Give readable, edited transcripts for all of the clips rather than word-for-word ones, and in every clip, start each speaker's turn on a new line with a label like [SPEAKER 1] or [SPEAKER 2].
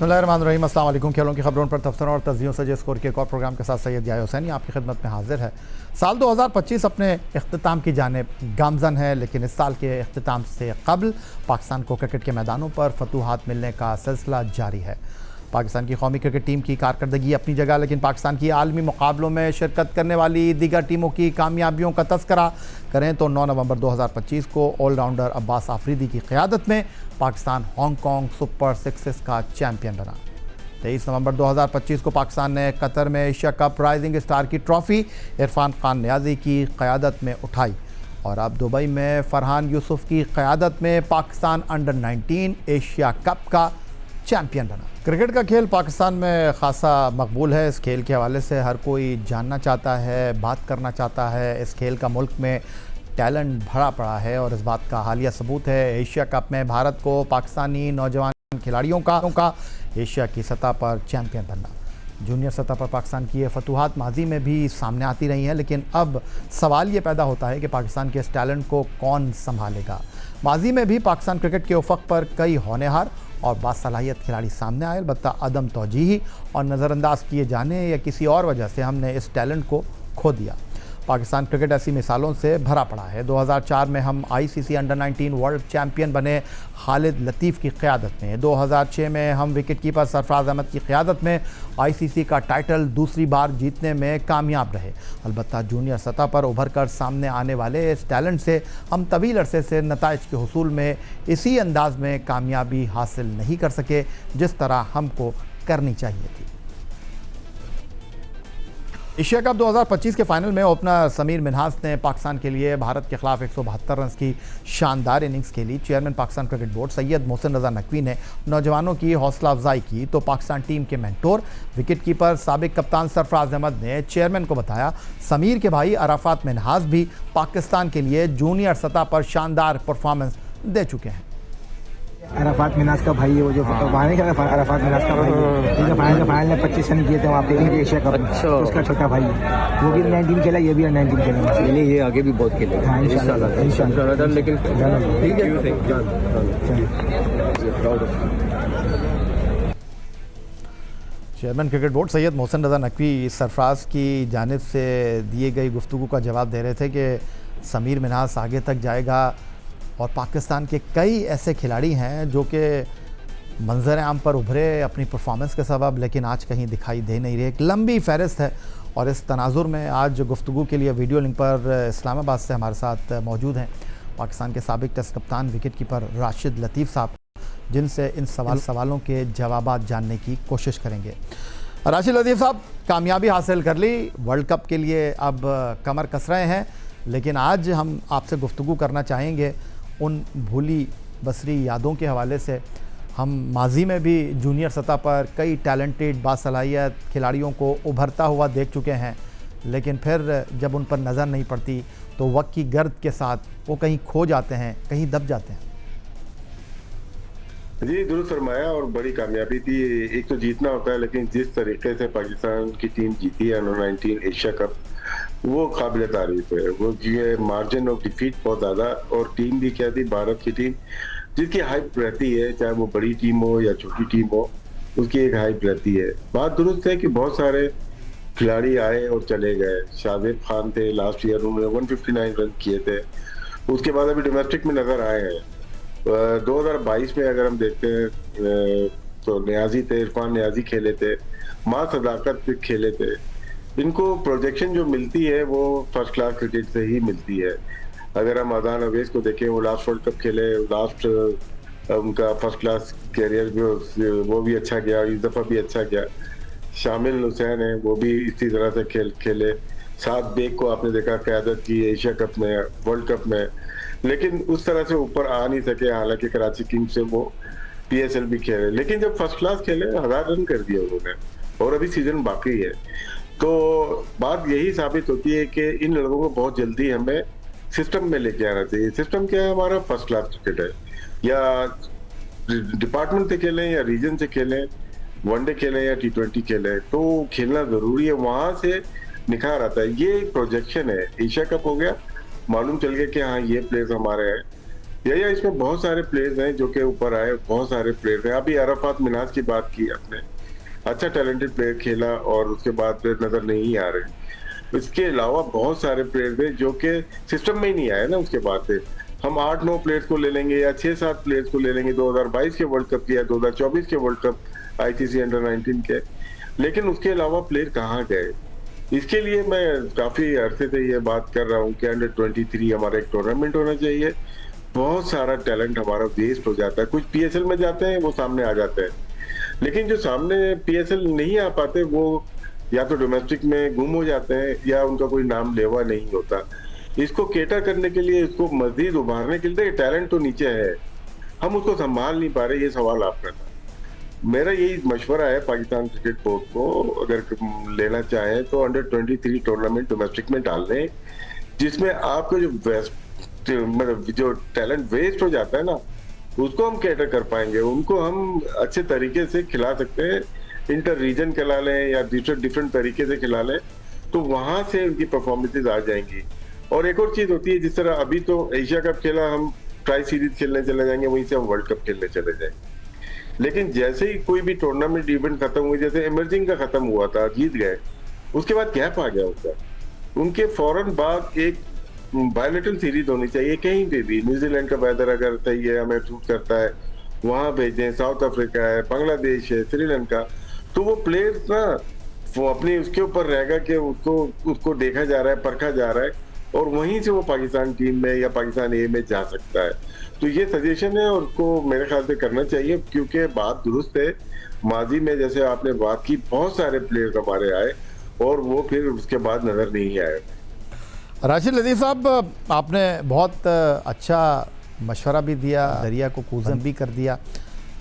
[SPEAKER 1] बिस्मिल्लाहिर्रहमानिर्रहीम, अस्सलाम वालेकुम। खेलों की खबरों पर तफसीरों और तज्जियों से स्कोर के एक और प्रोग्राम के साथ सैयद याह्या हुसैनी आपकी खिदमत में हाजिर है। साल 2025 अपने इख्तिताम की जानिब गामज़न है, लेकिन इस साल के इख्तिताम से कबल पाकिस्तान को क्रिकेट के मैदानों पर फतूहात मिलने का सिलसिला जारी है। पाकिस्तान की कौमी क्रिकेट टीम की कारकर्दगी अपनी जगह, लेकिन पाकिस्तान की आलमी मुकाबलों में शिरकत करने वाली दीगर टीमों की कामयाबियों का तस्करा करें तो 9 नवंबर 2025 को ऑलराउंडर अब्बास आफरीदी की क़यादत में पाकिस्तान हांगकॉन्ग सुपर सिक्सेस का चैम्पियन बना। 23 नवंबर 2025 को पाकिस्तान ने कतर में एशिया कप राइजिंग स्टार की ट्रॉफ़ी इरफान खान नियाज़ी की क़यादत में उठाई और अब दुबई में फरहान यूसुफ की क़यादत में पाकिस्तान अंडर 19 एशिया कप का चैम्पियन बना। क्रिकेट का खेल पाकिस्तान में ख़ासा मकबूल है। इस खेल के हवाले से हर कोई जानना चाहता है, बात करना चाहता है। इस खेल का मुल्क में टैलेंट भरा पड़ा है और इस बात का हालिया सबूत है एशिया कप में भारत को पाकिस्तानी नौजवान खिलाड़ियों का एशिया की सतह पर चैम्पियन बनना। जूनियर सतह पर पाकिस्तान की ये फतूहात माजी में भी सामने आती रही हैं, लेकिन अब सवाल ये पैदा होता है कि पाकिस्तान के इस टैलेंट को कौन संभालेगा। माजी में भी पाकिस्तान क्रिकेट के उफ़क़ पर कई होनहार और बासलाहियत खिलाड़ी सामने आए, अलबत्ता अदम तौजीही और नज़रअंदाज किए जाने या किसी और वजह से हमने इस टैलेंट को खो दिया। पाकिस्तान क्रिकेट ऐसी मिसालों से भरा पड़ा है। 2004 में हम ICC अंडर 19 वर्ल्ड चैम्पियन बने खालिद लतीफ़ की क़यादत में। 2006 में हम विकेट कीपर सरफराज अहमद की क़यादत में ICC का टाइटल दूसरी बार जीतने में कामयाब रहे। अलबत्ता जूनियर सतह पर उभर कर सामने आने वाले इस टैलेंट से हम तवील अरसे से नताइज के हुसूल में इसी अंदाज में कामयाबी हासिल नहीं कर सके जिस तरह हमको करनी चाहिए थी। एशिया कप 2025 के फाइनल में ओपनर समीर मिन्हास ने पाकिस्तान के लिए भारत के खिलाफ 172 रन की शानदार इनिंग्स खेली। Chairman Pakistan cricket board Syed Mohsin Raza Naqvi ने नौजवानों की हौसला अफजाई की तो पाकिस्तान टीम के मेंटोर विकेट कीपर साबिक कप्तान सरफराज अहमद ने चेयरमैन को बताया समीर के भाई अराफात मिन्हास भी पाकिस्तान के लिए जूनियर सतह पर शानदार परफॉर्मेंस दे चुके हैं।
[SPEAKER 2] अराफात मिनाज का भाई है वो जो वानी का अराफात मिनाज का भाई है, इनका फाइनल में 25 रन किए थे वहाँ पे एशिया कप में। अच्छा। उसका छोटा भाई है, वो भी 19 खेला, ये भी 19 खेला।
[SPEAKER 3] नहीं, ये आगे भी बहुत खेलेगा।
[SPEAKER 2] हाँ, इंशाल्लाह।
[SPEAKER 3] लेकिन ठीक है।
[SPEAKER 1] Chairman cricket board Syed Mohsin Raza Naqvi Sarfaraz की जानिब से दिए गई गुफ्तगू का जवाब दे रहे थे कि समीर मिन्हास आगे तक जाएगा और पाकिस्तान के कई ऐसे खिलाड़ी हैं जो कि मंजर आम पर उभरे अपनी परफॉर्मेंस के सबब, लेकिन आज कहीं दिखाई दे नहीं रहे। एक लंबी फहरिस्त है और इस तनाजुर में आज गुफ्तगू के लिए वीडियो लिंक पर इस्लामाबाद से हमारे साथ मौजूद हैं पाकिस्तान के साबिक टेस्ट कप्तान विकेट कीपर राशिद लतीफ़ साहब, जिनसे इन सवालों के जवाब जानने की कोशिश करेंगे। राशिद लतीफ़ साहब, कामयाबी हासिल कर ली, वर्ल्ड कप के लिए अब कमर कस रहे हैं, लेकिन आज हम आपसे गुफ्तगू करना चाहेंगे उन भूली बसरी यादों के हवाले से। हम माजी में भी जूनियर सतह पर कई टैलेंटेड बासलाहियत खिलाड़ियों को उभरता हुआ देख चुके हैं, लेकिन फिर जब उन पर नज़र नहीं पड़ती तो वक्त की गर्द के साथ वो कहीं खो जाते हैं, कहीं दब जाते हैं।
[SPEAKER 4] जी दुरुस्त फरमाया, और बड़ी कामयाबी थी। एक तो जीतना होता है, लेकिन जिस तरीके से पाकिस्तान की टीम जीती है अंडर 19 एशिया कप, वो काबिल तारीफ है। वो ये मार्जिन ऑफ डिफीट बहुत ज़्यादा, और टीम भी क्या थी, भारत की टीम जिसकी हाइप रहती है, चाहे वो बड़ी टीम हो या छोटी टीम हो, उसकी एक हाइप रहती है। बात दुरुस्त है कि बहुत सारे खिलाड़ी आए और चले गए। शाहिद खान थे लास्ट ईयर, उन्होंने 159 रन किए थे। उसके बाद अभी डोमेस्टिक में नजर आए हैं। 2022 में अगर हम देखते हैं तो नियाजी थे, इरफान नियाजी खेले थे, मां सदाकत खेले थे। इनको प्रोजेक्शन जो मिलती है वो फर्स्ट क्लास क्रिकेट से ही मिलती है। अगर हम अदान अवेज को देखें, वो लास्ट वर्ल्ड कप खेले, लास्ट उनका फर्स्ट क्लास कैरियर भी वो भी अच्छा गया, इस दफ़ा भी अच्छा गया। शामिल हुसैन है, वो भी इसी तरह से खेले। साद बेग को आपने देखा क़यादत की एशिया कप में, वर्ल्ड कप में, लेकिन उस तरह से ऊपर आ नहीं सके। हालांकि कराची किंग्स से वो PSL भी खेले, लेकिन जब फर्स्ट क्लास खेले 1000 रन कर दिए उन्होंने, और अभी सीजन बाकी है। तो बात यही साबित होती है कि इन लड़कों को बहुत जल्दी हमें सिस्टम में लेके आना चाहिए। सिस्टम क्या है हमारा? फर्स्ट क्लास क्रिकेट है, या डिपार्टमेंट से खेलें या रीजन से खेलें, वनडे खेलें या T20 खेलें, तो खेलना जरूरी है। वहां से निखार आता है। ये एक प्रोजेक्शन है। एशिया कप हो गया, मालूम चल गया कि हाँ ये प्लेयर्स हमारे हैं, या इसमें बहुत सारे प्लेयर्स हैं जो के ऊपर आए, बहुत सारे प्लेयर्स हैं। अभी अरफात मिनाज की बात की आपने, अच्छा टैलेंटेड प्लेयर खेला और उसके बाद फिर नजर नहीं आ रहे। इसके अलावा बहुत सारे प्लेयर थे जो कि सिस्टम में ही नहीं आए ना। उसके बाद से हम 8-9 प्लेयर्स को ले लेंगे या 6-7 प्लेयर्स को ले लेंगे 2022 के वर्ल्ड कप के या 2024 के वर्ल्ड कप आईसीसी अंडर 19 के, लेकिन उसके अलावा प्लेयर कहाँ गए? इसके लिए मैं काफी अरसे से ये बात कर रहा हूँ कि अंडर 23 हमारा एक टूर्नामेंट होना चाहिए। बहुत सारा टैलेंट हमारा वेस्ट हो जाता है। कुछ पीएसएल में जाते हैं, वो सामने आ जाते हैं, लेकिन जो सामने पीएसएल नहीं आ पाते वो या तो डोमेस्टिक में गुम हो जाते हैं या उनका कोई नाम लेवा नहीं होता। इसको केटर करने के लिए, इसको मजीद उभारने के लिए, टैलेंट तो नीचे है, हम उसको संभाल नहीं पा रहे। ये सवाल आपका था। मेरा यही मशवरा है पाकिस्तान क्रिकेट बोर्ड को, अगर लेना चाहें तो अंडर 23 टूर्नामेंट डोमेस्टिक में डाल दें, जिसमें आपको जो मतलब जो टैलेंट वेस्ट हो जाता है ना, उसको हम कैटर कर पाएंगे, उनको हम अच्छे तरीके से खिला सकते हैं। इंटर रीजन खिला लें या डिफरेंट तरीके से खिला लें, तो वहां से उनकी परफॉर्मेंसेज आ जाएंगी। और एक और चीज होती है, जिस तरह अभी तो एशिया कप खेला, हम ट्राई सीरीज खेलने चले जाएंगे, वहीं से हम वर्ल्ड कप खेलने चले जाएंगे। लेकिन जैसे ही कोई भी टूर्नामेंट इवेंट खत्म हुई, जैसे इमर्जिंग का खत्म हुआ था, जीत गए, उसके बाद गैप आ गया उनका। उनके फौरन बाद एक बायोलेटरल सीरीज होनी चाहिए कहीं पे भी। न्यूजीलैंड का वेदर अगर सही है, हमें सूट करता है, वहां भेजें। साउथ अफ्रीका है, बांग्लादेश है, श्रीलंका, तो वो प्लेयर्स ना वो अपनी उसके ऊपर रहेगा कि उसको देखा जा रहा है, परखा जा रहा है, और वहीं से वो पाकिस्तान टीम में या पाकिस्तान ए में जा सकता है। तो ये सजेशन है और उसको मेरे ख्याल से करना चाहिए, क्योंकि बात दुरुस्त है। माजी में जैसे आपने बात की, बहुत सारे प्लेयर्स हमारे आए और वो फिर उसके बाद नजर नहीं आए।
[SPEAKER 1] राशिद लतीफ़ साहब, आपने बहुत अच्छा मशवरा भी दिया, दरिया को कूजन भी कर दिया,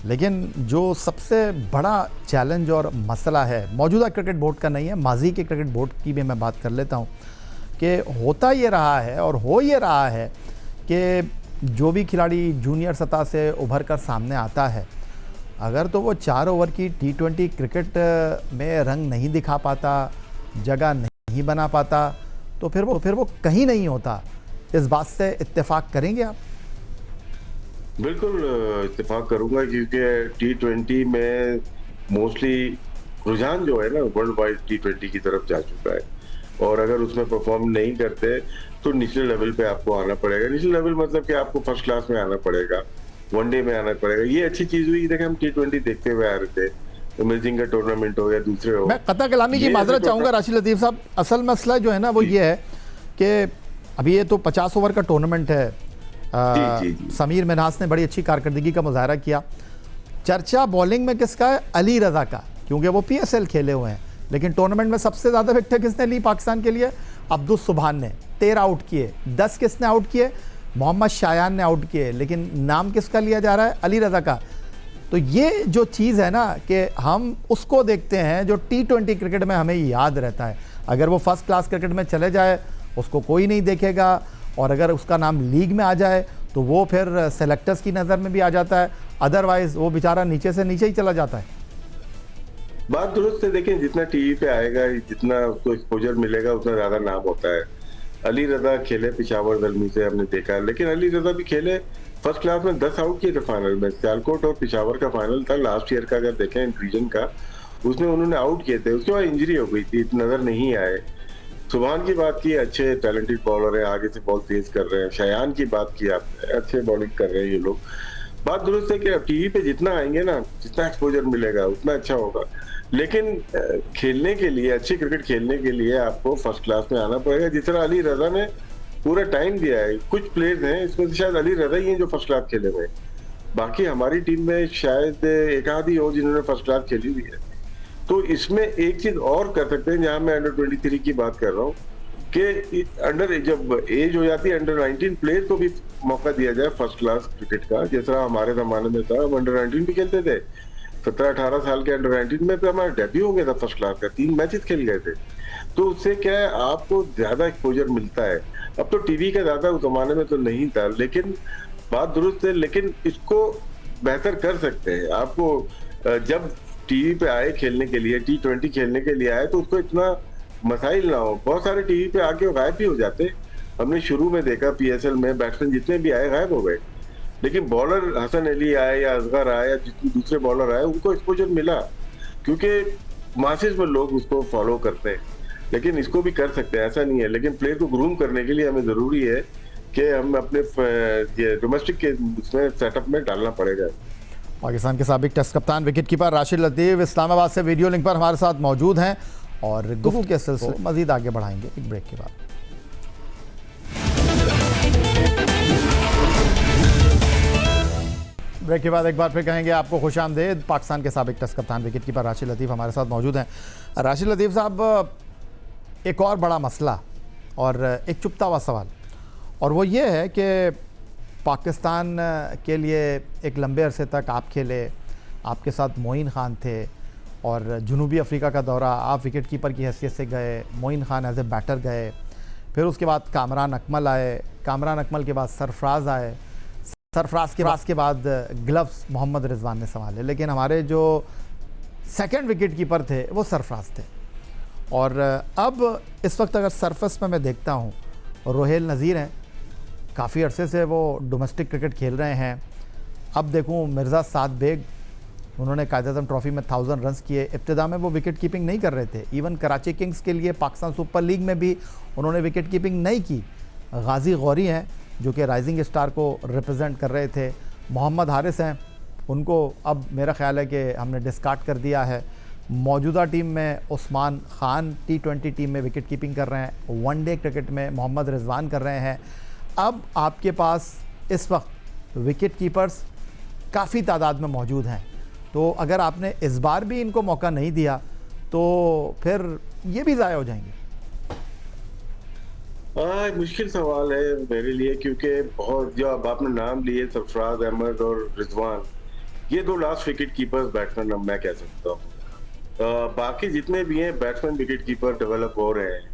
[SPEAKER 1] लेकिन जो सबसे बड़ा चैलेंज और मसला है मौजूदा क्रिकेट बोर्ड का नहीं है, माजी के क्रिकेट बोर्ड की भी मैं बात कर लेता हूँ कि होता ये रहा है और हो ये रहा है कि जो भी खिलाड़ी जूनियर सतह से उभर कर सामने आता है, अगर तो वो 4 ओवर की T20 क्रिकेट में रंग नहीं दिखा पाता, जगह नहीं बना पाता, तो फिर वो कहीं नहीं होता। इस बात से इत्तेफाक करेंगे आप?
[SPEAKER 4] बिल्कुल इत्तेफाक करूंगा, क्योंकि T20 में मोस्टली रुझान जो है ना वर्ल्ड वाइड T20 की तरफ जा चुका है, और अगर उसमें परफॉर्म नहीं करते तो निचले लेवल पे आपको आना पड़ेगा। निचले लेवल मतलब कि आपको फर्स्ट क्लास में आना पड़ेगा, वनडे में आना पड़ेगा। ये अच्छी चीज हुई। देखिए हम T20 देखते हुए आ रहे थे, इमर्जिंग का टूर्नामेंट हो या दूसरे हो।
[SPEAKER 1] मैं कता कलामी की माजरत चाहूँगा राशिद लतीफ़ साहब। असल मसला जो है ना वो ये है कि अभी ये तो 50 ओवर का टूर्नामेंट है।
[SPEAKER 4] जी।
[SPEAKER 1] समीर मिन्हास ने बड़ी अच्छी कारकर्दगी का मुजाहरा किया। चर्चा बॉलिंग में किसका है? अली रज़ा का, क्योंकि वो PSL खेले हुए हैं। लेकिन टूर्नामेंट में सबसे ज़्यादा विकेट किसने ली पाकिस्तान के लिए? अब्दुस सुबहान ने 13 आउट किए। 10 किसने आउट किए? मोहम्मद शायान ने आउट किए। लेकिन नाम किसका लिया जा रहा है? अली रज़ा का। तो ये जो चीज़ है ना कि हम उसको देखते हैं जो T20 क्रिकेट में हमें याद रहता है। अगर वो फर्स्ट क्लास क्रिकेट में चले जाए उसको कोई नहीं देखेगा, और अगर उसका नाम लीग में आ जाए तो वो फिर सेलेक्टर्स की नज़र में भी आ जाता है, अदरवाइज वो बेचारा नीचे से नीचे ही चला जाता है।
[SPEAKER 4] बात दुरुस्त है। देखें, जितना टीवी पे आएगा, जितना उसको एक्सपोजर मिलेगा, उतना ज्यादा नाम होता है। अली रजा खेले पिशावर जल्मी से, हमने देखा, लेकिन अली रजा भी खेले फर्स्ट क्लास में, 10 आउट किए थे फाइनल में। सियालकोट और पिशावर का फाइनल था लास्ट ईयर का, अगर देखें रीजन का, उसमें उन्होंने आउट किए थे। उसके बाद इंजरी हो गई थी, नजर नहीं आए। सुबहान की बात की, अच्छे टैलेंटेड बॉलर है, आगे से बॉल तेज कर रहे हैं। शयान की बात की आपने, अच्छे बॉलिंग कर रहे हैं ये लोग। बात दुरुस्त है कि अब टीवी पे जितना आएंगे ना, जितना एक्सपोजर मिलेगा उतना अच्छा होगा। लेकिन खेलने के लिए, अच्छी क्रिकेट खेलने के लिए आपको फर्स्ट क्लास में आना पड़ेगा। जिस तरह अली रजा ने पूरा टाइम दिया है, कुछ प्लेयर्स हैं इसमें से शायद अली रजा ही हैं जो फर्स्ट क्लास खेले हुए हैं। बाकी हमारी टीम में शायद एक आधी हो जिन्होंने फर्स्ट क्लास खेली हुई है। तो इसमें एक चीज और कर सकते हैं, जहां मैं अंडर 23 की बात कर रहा हूँ, कि अंडर जब एज हो जाती है, अंडर 19 प्लेयर को भी मौका दिया जाए फर्स्ट क्लास क्रिकेट का। जिस तरह हमारे जमाने में था, हम अंडर 19 भी खेलते थे। 17-18 साल के अंडर 19 में हमारा डेब्यू हो गया था फर्स्ट क्लास का, 3 मैचेस खेल गए थे। तो उससे क्या है, आपको ज्यादा एक्सपोजर मिलता है। अब तो टीवी का ज्यादा उस जमाने में तो नहीं था, लेकिन बात दुरुस्त है। लेकिन इसको बेहतर कर सकते हैं। आपको जब टीवी पे आए खेलने के लिए, T20 खेलने के लिए आए, तो उसको इतना मसाइल ना हो। बहुत सारे टीवी पे आके गायब भी हो जाते। हमने शुरू में देखा PSL में बैट्समैन जितने भी आए गायब हो गए। लेकिन बॉलर हसन अली आए या असगर आए या जितने दूसरे बॉलर आए उनको एक्सपोजर मिला, क्योंकि मासेस में लोग उसको फॉलो करते हैं। लेकिन इसको भी कर सकते हैं, ऐसा नहीं है। लेकिन प्लेयर को ग्रूम करने के लिए हमें जरूरी है कि हम अपने ये डोमेस्टिक के उसमें सेटअप में डालना पड़ेगा।
[SPEAKER 1] पाकिस्तान के साबिक टेस्ट कप्तान विकेट कीपर राशिद लतीफ़ इस्लामाबाद से वीडियो लिंक पर हमारे साथ मौजूद हैं और गुफ्तगू के सिलसिले मजीद आगे बढ़ाएंगे एक ब्रेक के बाद। ब्रेक के बाद एक बार फिर कहेंगे आपको खुशामदीद। पाकिस्तान के साबिक टेस्ट कप्तान विकेट कीपर राशिद लतीफ़ हमारे साथ मौजूद हैं। राशिद लतीफ़ साहब, एक और बड़ा मसला और एक चुपता हुआ सवाल, और वो ये है कि पाकिस्तान के लिए एक लंबे अरसे तक आप खेले, आपके साथ मोइन खान थे और जनूबी अफ्रीका का दौरा आप विकेट कीपर की हैसियत से गए, Moin Khan as a batter गए, फिर उसके बाद कामरान अकमल आए, कामरान अकमल के बाद सरफराज आए, सरफराज के बाद ग्लव्स मोहम्मद रिजवान ने संभाले। लेकिन हमारे जो सेकंड विकेट कीपर थे वो सरफराज थे। और अब इस वक्त अगर सरफेस में मैं देखता हूँ, रोहेल नज़ीर हैं, काफ़ी अरसे से वो डोमेस्टिक क्रिकेट खेल रहे हैं। अब देखूँ मिर्ज़ा साद बेग, उन्होंने कायद-ए-आज़म ट्रॉफ़ी में 1000 रन्स किए। इब्तिदा में वो विकेट कीपिंग नहीं कर रहे थे, इवन कराची किंग्स के लिए पाकिस्तान सुपर लीग में भी उन्होंने विकेट कीपिंग नहीं की। गाजी गौरी हैं जो कि राइजिंग स्टार को रिप्रेजेंट कर रहे थे। मोहम्मद हारिस हैं, उनको अब मेरा ख्याल है कि हमने डिस्कार्ड कर दिया है। मौजूदा टीम में उस्मान खान T20 टीम में विकेट कीपिंग कर रहे हैं, वनडे क्रिकेट में मोहम्मद रिजवान कर रहे हैं। अब आपके पास इस वक्त विकेट कीपर्स काफ़ी तादाद में मौजूद हैं, तो अगर आपने इस बार भी इनको मौका नहीं दिया तो फिर ये भी ज़ाया हो जाएंगे।
[SPEAKER 4] मुश्किल सवाल है मेरे लिए, क्योंकि बहुत जो अब आपने नाम लिए सरफराज अहमद और रिजवान, ये दो लास्ट विकेट कीपर्स बैट्समैन मैं कह सकता हूँ। बाकी जितने भी हैं बैट्समैन विकेट कीपर डेवलप हो रहे हैं,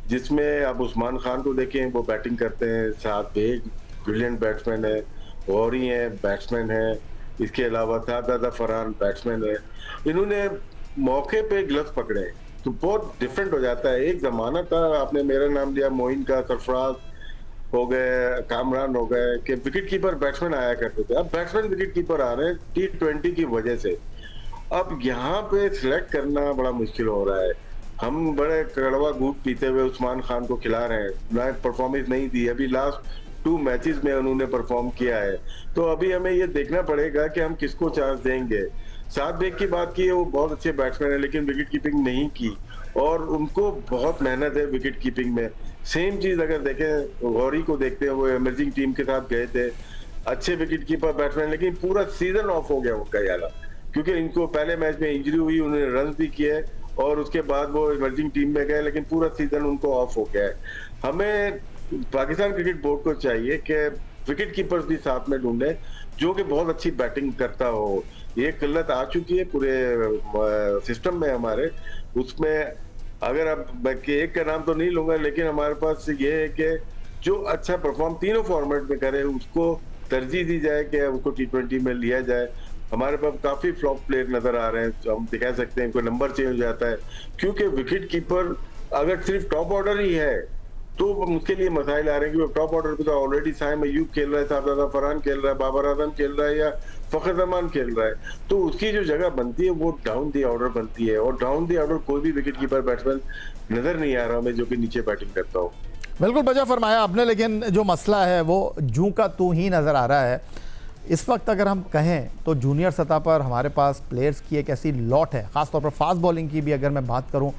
[SPEAKER 4] जिसमें आप उस्मान खान को देखें, वो बैटिंग करते हैं, साथ बेग ब्रिलियंट बैट्समैन है, गौरी हैं बैट्समैन है, इसके अलावा सादा फरहान बैट्समैन है। इन्होंने मौके पे ग्लव्स पकड़े हैं तो बहुत डिफरेंट हो जाता है। एक जमाना था, आपने मेरा नाम लिया, मोइन का, सरफराज हो गए, कामरान हो गए, कि विकेट कीपर बैट्समैन आया करते थे। अब बैट्समैन विकेट कीपर आ रहे हैं T20 की वजह से। अब यहाँ पे सिलेक्ट करना बड़ा मुश्किल हो रहा है। हम बड़े कड़वा घूट पीते हुए उस्मान खान को खिला रहे हैं, ना परफॉर्मेंस नहीं दी, अभी लास्ट 2 मैचेस में उन्होंने परफॉर्म किया है। तो अभी हमें ये देखना पड़ेगा कि हम किसको चांस देंगे। साद बेग की बात की है, वो बहुत अच्छे बैट्समैन है लेकिन विकेट कीपिंग नहीं की, और उनको बहुत मेहनत है विकेट कीपिंग में। सेम चीज अगर देखें, गौरी को देखते हैं, वो इमर्जिंग टीम के साथ गए थे, अच्छे विकेट कीपर बैट्समैन, लेकिन पूरा सीजन ऑफ हो गया उनका याला, क्योंकि इनको पहले मैच में इंजरी हुई, उन्होंने रन भी किए और उसके बाद वो इमर्जिंग टीम में गए, लेकिन पूरा सीजन उनको ऑफ हो गया है। हमें पाकिस्तान क्रिकेट बोर्ड को चाहिए कि विकेट कीपर्स भी साथ में ढूंढे जो कि बहुत अच्छी बैटिंग करता हो। ये किल्लत आ चुकी है पूरे सिस्टम में हमारे, उसमें अगर अब मैं एक का नाम तो नहीं लूंगा, लेकिन हमारे पास ये है कि जो अच्छा परफॉर्म तीनों फॉर्मेट में करे उसको तरजीह दी जाए कि उसको T20 में लिया जाए। हमारे पास काफी फ्लॉप प्लेयर नजर आ रहे हैं, हम दिखा सकते हैं, कोई नंबर चेंज हो जाता है, क्योंकि विकेट कीपर अगर सिर्फ टॉप ऑर्डर ही है तो उसके लिए मसाइल आ रहे हैं कि टॉप ऑर्डर पे तो ऑलरेडी साइम अयूब खेल रहा है, सादा फरहान खेल रहा है, बाबर आजम खेल रहा है या फखर जमान खेल रहा है, तो उसकी जो जगह बनती है वो डाउन दी ऑर्डर बनती है, और डाउन दी ऑर्डर कोई भी विकेट कीपर बैट्समैन नजर नहीं आ रहा हमें जो कि नीचे बैटिंग करता हो।
[SPEAKER 1] बिल्कुल बजा फरमाया आपने, लेकिन जो मसला है वो जूं का तू ही नज़र आ रहा है। इस वक्त अगर हम कहें तो जूनियर सतह पर हमारे पास प्लेयर्स की एक ऐसी लॉट है, ख़ासतौर पर फास्ट बॉलिंग की भी अगर मैं बात करूं,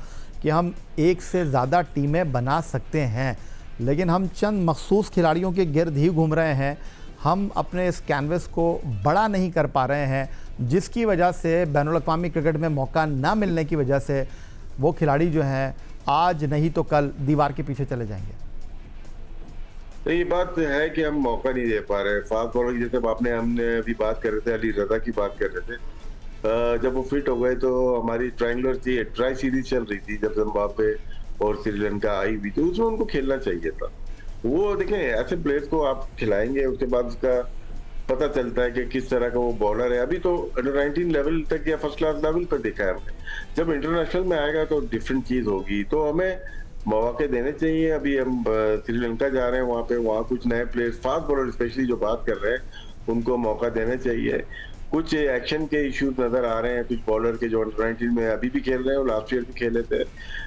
[SPEAKER 1] कि हम एक से ज़्यादा टीमें बना सकते हैं, लेकिन हम चंद मखसूस खिलाड़ियों के गिर्द ही घूम रहे हैं। हम अपने इस कैनवस को बड़ा नहीं कर पा रहे हैं, जिसकी वजह से बैनुल अक़वामी क्रिकेट में मौका ना मिलने की वजह से वो खिलाड़ी जो हैं आज नहीं तो कल दीवार के पीछे चले जाएंगे।
[SPEAKER 4] तो ये बात है कि हम मौका नहीं दे पा रहे। फास्ट बॉलर जैसे हमने अभी बात कर रहे थे, अली रजा की बात कर रहे थे, जब वो फिट हो गए तो हमारी ट्रायंगुलर थी, ट्राई सीरीज चल रही थी जब जिम्बाब्वे और श्रीलंका आई हुई, तो उसमें उनको खेलना चाहिए था। वो देखें, ऐसे प्लेयर्स को आप खिलाएंगे, उसके बाद उसका पता चलता है कि किस तरह का वो बॉलर है। अभी तो अंडर 19 लेवल तक या फर्स्ट क्लास लेवल पर देखा है हमने, जब इंटरनेशनल में आएगा तो डिफरेंट चीज होगी। तो हमें मौके देने चाहिए। अभी हम श्रीलंका जा रहे हैं, वहाँ कुछ नए प्लेयर्स, फास्ट बॉलर स्पेशली जो बात कर रहे हैं, उनको मौका देना चाहिए। कुछ एक्शन के इश्यूज नजर आ रहे हैं कुछ बॉलर के, जो अंडर-19 में अभी भी खेल रहे हैं और लास्ट ईयर भी खेले थे।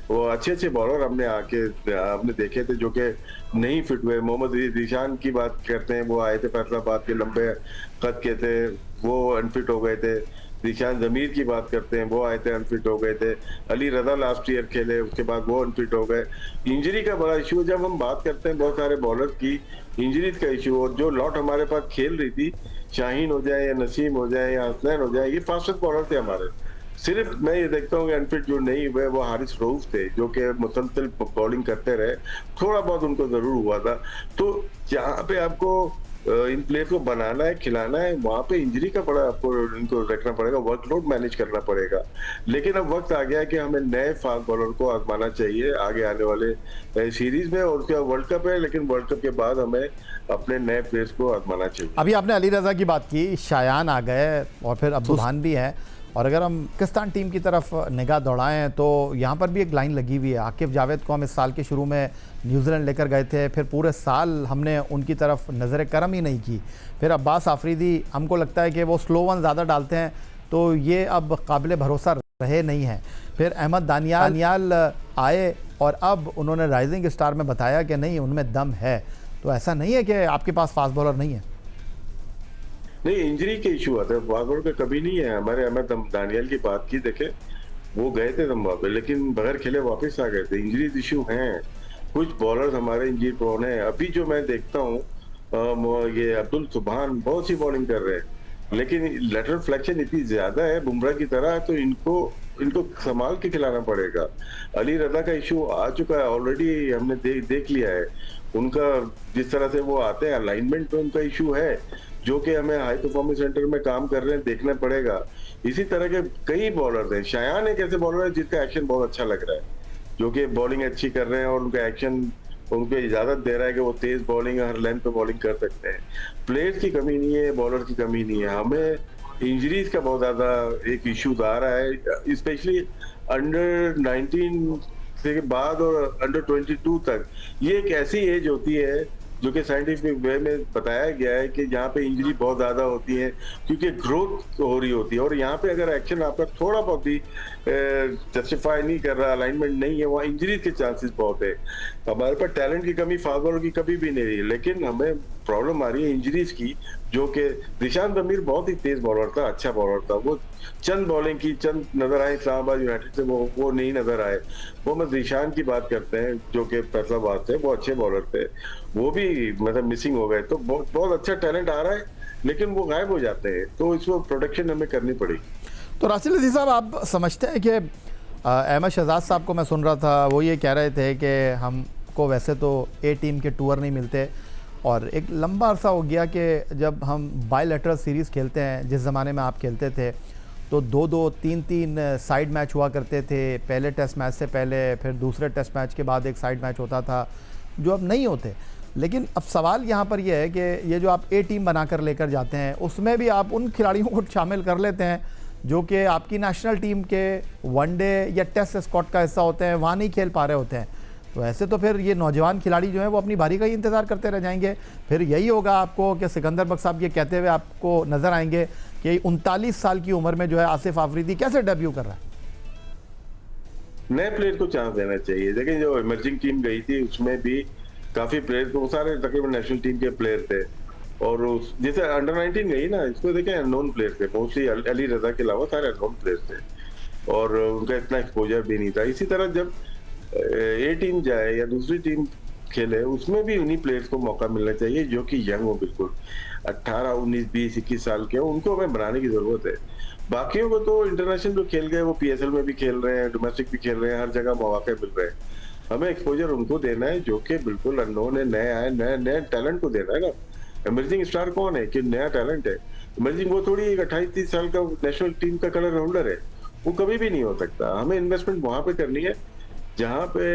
[SPEAKER 4] वो अच्छे बॉलर हमने देखे थे जो कि नहीं फिट हुए। मोहम्मद ज़ीशान की बात करते हैं, वो आए थे फैसलाबाद के, लंबे कद के थे, वो अनफिट हो गए थे। ज़ीशान ज़मीर की बात करते हैं, वो आए थे अनफिट हो गए थे। अली रज़ा लास्ट ईयर खेले, उसके बाद वो अनफिट हो गए। इंजरी का बड़ा इशू है। जब हम बात करते हैं बहुत सारे बॉलर की इंजरीज का इशू, और जो लॉट हमारे पास खेल रही थी, शाहीन हो जाए या नसीम हो जाए या हसनैन हो जाए, ये फास्टेस्ट बॉलर थे हमारे। सिर्फ मैं ये देखता हूँ कि अनफिट जो नहीं हुए वो हारिस रऊफ थे, जो कि मुसलसल बॉलिंग करते रहे। थोड़ा बहुत उनको जरूर हुआ था। तो जहाँ पे आपको इन प्लेयर्स को बनाना है, खिलाना है, वहां पे इंजरी का बड़ा आपको इनको रखना पड़ेगा, वर्कलोड मैनेज करना पड़ेगा। लेकिन अब वक्त आ गया है कि हमें नए फास्ट बॉलर को आजमाना चाहिए आगे आने वाले सीरीज में, और उसके बाद वर्ल्ड कप है, लेकिन वर्ल्ड कप के बाद हमें अपने नए प्लेयर्स को आजमाना चाहिए।
[SPEAKER 1] अभी आपने अली रज़ा की बात की, शायान आ गए और फिर अब्दुल खान भी है। और अगर हम पाकिस्तान टीम की तरफ निगाह दौड़ाएं तो यहाँ पर भी एक लाइन लगी हुई है। आकिब जावेद को हम इस साल के शुरू में न्यूजीलैंड लेकर गए थे, फिर पूरे साल हमने उनकी तरफ नज़र करम ही नहीं की। फिर अब्बास आफरीदी, हमको लगता है कि वो स्लो वन ज़्यादा डालते हैं, तो ये अब काबिल भरोसा रहे नहीं हैं। फिर अहमद दानियाल आए और अब उन्होंने राइजिंग स्टार में बताया कि नहीं, उनमें दम है। तो ऐसा नहीं है कि आपके पास फास्ट बॉलर नहीं है।
[SPEAKER 4] नहीं, इंजरी के इशू आते हैं, फास्ट बॉलर का कभी नहीं है। हमारे अहमद दानियाल की बात की, देखे वो गए थे जिम्बाब्वे, लेकिन बगैर खेले वापस आ गए थे। इंजरी इशू हैं, कुछ बॉलर्स हमारे इंजरी प्रोन है। अभी जो मैं देखता हूँ, ये अब्दुल सुबहान बहुत सी बॉलिंग कर रहे हैं, लेकिन लेटरल फ्लेक्शन इतनी ज्यादा है बुमराह की तरह, तो इनको संभाल के खिलाना पड़ेगा। अली रजा का इशू आ चुका है ऑलरेडी, हमने देख लिया है उनका, जिस तरह से वो आते हैं अलाइनमेंट में उनका इशू है, जो कि हमें हाई परफॉर्मेंस सेंटर में काम कर रहे हैं, देखना पड़ेगा। इसी तरह के कई बॉलर हैं। शायान एक ऐसे बॉलर है जिसका एक्शन बहुत अच्छा लग रहा है, जो कि बॉलिंग अच्छी कर रहे हैं और उनका एक्शन उनको इजाजत दे रहा है कि वो तेज बॉलिंग हर लेंथ पे बॉलिंग कर सकते हैं। प्लेयर्स की कमी नहीं है, बॉलर की कमी नहीं है। हमें इंजरीज का बहुत ज्यादा एक इशू आ रहा है, स्पेशली अंडर 19 के बाद और अंडर 22 तक। ये एक ऐसी एज होती है जो कि साइंटिफिक वे में बताया गया है कि यहाँ पे इंजरी बहुत ज्यादा होती है, क्योंकि ग्रोथ हो रही होती है। और यहाँ पे अगर एक्शन आपका थोड़ा बहुत भी जस्टिफाई नहीं कर रहा, अलाइनमेंट नहीं है, वहाँ इंजरी के चांसेस बहुत है। हमारे पास टैलेंट की कमी फास्ट बॉलर की कभी भी नहीं रही, लेकिन हमें प्रॉब्लम आ रही है इंजरीज की, जो कि ज़ीशान ज़मीर बहुत ही तेज बॉलर था, अच्छा बॉलर था। वो चंद बॉलिंग की, चंद नजर आए इस्लामाबाद यूनाइटेड से, वो नहीं नजर आए। मोहम्मद ज़ीशान की बात करते हैं जो कि फैसलाबाद से, वो अच्छे बॉलर थे, वो भी मतलब मिसिंग हो गए। तो बहुत अच्छा टैलेंट आ रहा है, लेकिन वो गायब हो जाते हैं, तो इसको प्रोटेक्शन हमें करनी पड़ेगी।
[SPEAKER 1] तो राशिद अजीज साहब, आप समझते हैं कि अहमद शहजाद साहब को मैं सुन रहा था, वो ये कह रहे थे कि हमको वैसे तो ए टीम के टूर नहीं मिलते, और एक लंबा अरसा हो गया कि जब हम बायलैटरल सीरीज़ खेलते हैं, जिस ज़माने में आप खेलते थे, तो 2-2, 3-3 साइड मैच हुआ करते थे। पहले टेस्ट मैच से पहले, फिर दूसरे टेस्ट मैच के बाद एक साइड मैच होता था, जो अब नहीं होते। लेकिन अब सवाल यहाँ पर यह है कि ये जो आप ए टीम बनाकर लेकर जाते हैं, उसमें भी आप उन खिलाड़ियों को शामिल कर लेते हैं जो कि आपकी नेशनल टीम के वनडे या टेस्ट स्क्वाड का हिस्सा होते हैं, वहाँ नहीं खेल पा रहे होते हैं। तो ऐसे तो फिर ये नौजवान खिलाड़ी जो हैं वो अपनी बारी का ही इंतज़ार करते रह जाएंगे। फिर यही होगा आपको कि सिकंदर बख्श साहब ये कहते हुए आपको नज़र आएंगे कि 39 साल की उम्र में जो है आसिफ आफरीदी कैसे डेब्यू कर रहा है।
[SPEAKER 4] नए प्लेयर को चांस देना चाहिए। देखिए, जो इमर्जिंग टीम गई थी उसमें भी काफी प्लेयर, वो सारे तकरीबन नेशनल टीम के प्लेयर थे। और जैसे अंडर 19 गई ना, इसमें देखें अननोन प्लेयर थे मोस्टली, अली रजा के अलावा सारे अननोन प्लेयर थे, और उनका इतना एक्सपोजर भी नहीं था। इसी तरह जब ए टीम जाए या दूसरी टीम खेले, उसमें भी उन्हीं प्लेयर्स को मौका मिलना चाहिए जो कि यंग हो, बिल्कुल 18, 19, 20, 21 साल के हो, उनको हमें बनाने की जरूरत है। बाकियों को तो इंटरनेशनल जो खेल गए, वो पीएसएल में भी खेल रहे हैं, डोमेस्टिक भी खेल रहे हैं, हर जगह मौके मिल रहे हैं। हमें एक्सपोजर उनको देना है जो कि बिल्कुल अननोन है, नए आए, नए टैलेंट को देना है ना। इमर्जिंग स्टार कौन है कि नया टैलेंट है? इमर्जिंग वो थोड़ी एक 28-30 साल का नेशनल टीम का कलर होल्डर है, वो कभी भी नहीं हो सकता। हमें इन्वेस्टमेंट वहां पे करनी है जहां पे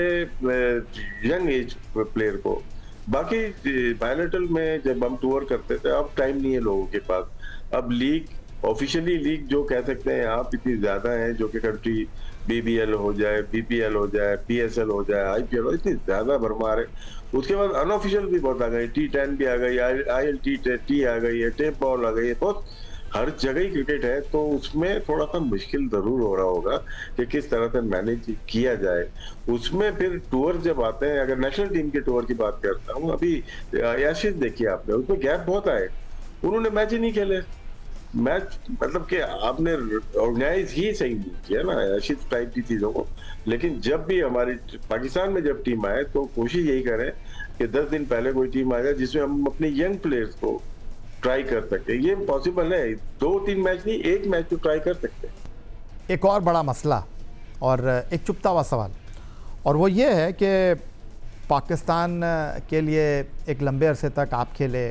[SPEAKER 4] यंग एज प्लेयर को। बाकी बायलैटरल में जब हम टूर करते थे, अब टाइम नहीं है लोगों के पास। अब लीग, ऑफिशियली लीग जो कह सकते हैं आप, इतनी ज्यादा है जो कि कंट्री BBL हो जाए, BPL हो जाए, PSL हो जाए, IPL हो, इतनी ज्यादा भरमार है। उसके बाद अनऑफिशियल भी बहुत आ गई, T10 भी आ गई, ILT आ गई है, टेप बॉल आ गई है, बहुत हर जगह ही क्रिकेट है। तो उसमें थोड़ा सा मुश्किल जरूर हो रहा होगा कि किस तरह से मैनेज किया जाए। उसमें फिर टूर जब आते हैं, अगर नेशनल टीम के टूर की बात करता हूँ, अभी एशेज देखिए आपने, उसमें गैप बहुत आए, उन्होंने मैच ही नहीं खेले। मैच मतलब कि आपने ऑर्गेनाइज ही सही नहीं किया ना ऐसी टाइप की चीजों को। लेकिन जब भी हमारी पाकिस्तान में जब टीम आए तो कोशिश यही करें कि 10 दिन पहले कोई टीम आ जाए जिसमें हम अपने यंग प्लेयर्स को ट्राई कर सकते हैं। ये पॉसिबल है, 2-3 मैच नहीं, एक मैच तो ट्राई कर सकते हैं।
[SPEAKER 1] एक और बड़ा मसला और एक चुभता हुआ सवाल, और वो ये है कि पाकिस्तान के लिए एक लंबे अरसे तक आप खेले,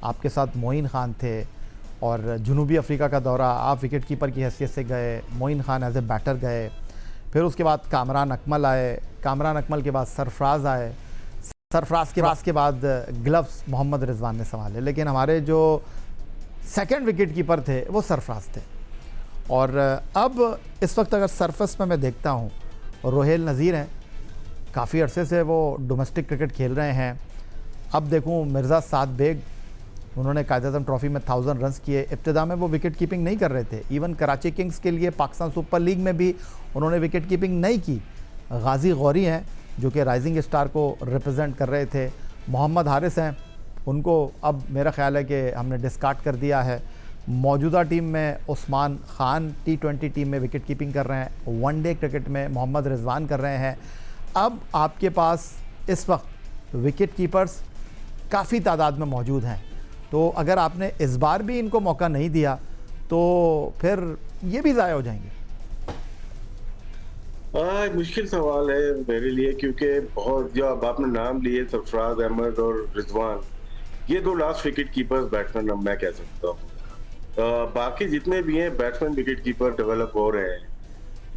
[SPEAKER 1] आपके साथ मोइन खान थे, और जनूबी अफ्रीका का दौरा आप विकेट कीपर की हैसियत से गए, Moin Khan as a batter गए, फिर उसके बाद कामरान अकमल आए, कामरान अकमल के बाद सरफराज आए, सरफराज के बाद ग्लव्स मोहम्मद रिजवान ने संभाले। लेकिन हमारे जो सेकंड विकेट कीपर थे वो सरफराज थे। और अब इस वक्त अगर सरफेस में मैं देखता हूँ, रोहेल नज़ीर हैं, काफ़ी अरसे से वो डोमेस्टिक क्रिकेट खेल रहे हैं। अब देखूँ मिर्ज़ा साद बेग, उन्होंने कायद-ए-आज़म ट्रॉफ़ी में 1000 रन्स किए। इब्तिदा में वो विकेट कीपिंग नहीं कर रहे थे, इवन कराची किंग्स के लिए पाकिस्तान सुपर लीग में भी उन्होंने विकेट कीपिंग नहीं की। गाजी गौरी हैं जो कि राइजिंग स्टार को रिप्रेजेंट कर रहे थे। मोहम्मद हारिस हैं, उनको अब मेरा ख्याल है कि हमने डिस्कार्ड कर दिया है। मौजूदा टीम में उस्मान खान T20 टीम में विकेट कीपिंग कर रहे हैं, वनडे क्रिकेट में मोहम्मद रिजवान कर रहे हैं। अब आपके पास इस वक्त विकेट कीपर्स काफ़ी तादाद में मौजूद हैं, तो अगर आपने इस बार भी इनको मौका नहीं दिया तो फिर ये भी ज़ाया हो जाएंगे।
[SPEAKER 4] मुश्किल सवाल है मेरे लिए, क्योंकि बहुत जो अब आपने नाम लिए सरफराज अहमद और रिजवान, ये 2 लास्ट विकेट कीपर्स बैट्समैन अब मैं कह सकता हूँ। बाकी जितने भी हैं बैट्समैन विकेट कीपर डेवलप हो रहे हैं,